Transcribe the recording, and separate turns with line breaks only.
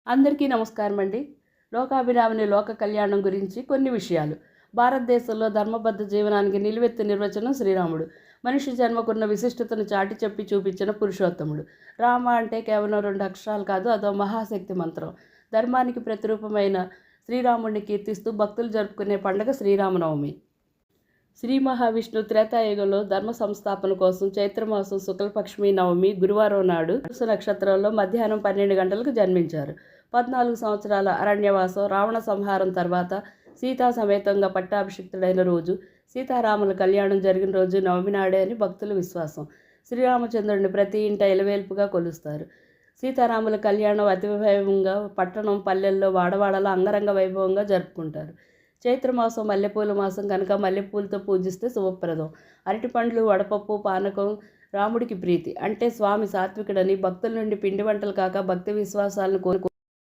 అందరికీ నమస్కారం అండి. లోకాభిరామని లోక కళ్యాణం గురించి కొన్ని విషయాలు. భారతదేశంలో ధర్మబద్ధ జీవనానికి నిలువెత్తు నిర్వచనం శ్రీరాముడు. మనిషి జన్మకున్న విశిష్టతను చాటి చెప్పి చూపించిన పురుషోత్తముడు. రామ అంటే కేవలం 2 అక్షరాలు కాదు, అదో మహాశక్తి మంత్రం. ధర్మానికి ప్రతిరూపమైన శ్రీరాముడిని కీర్తిస్తూ భక్తులు జరుపుకునే పండుగ శ్రీరామనవమి. శ్రీ మహావిష్ణు త్రేతాయుగంలో ధర్మ సంస్థాపన కోసం చైత్రమాసం శుక్లపక్షమి నవమి గురువారం నాడు నక్షత్రంలో మధ్యాహ్నం 12 గంటలకు జన్మించారు. 14 సంవత్సరాల అరణ్యవాసం, రావణ సంహారం తర్వాత సీతా సమేతంగా పట్టాభిషిక్తుడైన రోజు, సీతారాముల కళ్యాణం జరిగిన రోజు నవమి నాడే అని భక్తుల విశ్వాసం. శ్రీరామచంద్రుడిని ప్రతి ఇంట ఎలవేల్పుగా కొలుస్తారు. సీతారాముల కళ్యాణం అతి వైభవంగా పట్టణం, పల్లెల్లో, వాడవాడలో అంగరంగ వైభవంగా జరుపుకుంటారు. చైత్రమాసం మల్లెపూల మాసం కనుక మల్లెపూలతో పూజిస్తే శుభప్రదం. అరటిపండ్లు, వడపప్పు, పానకం రాముడికి ప్రీతి. అంటే స్వామి సాత్వికుడని భక్తుల నుండి పిండి వంటలు కాక భక్తి విశ్వాసాలను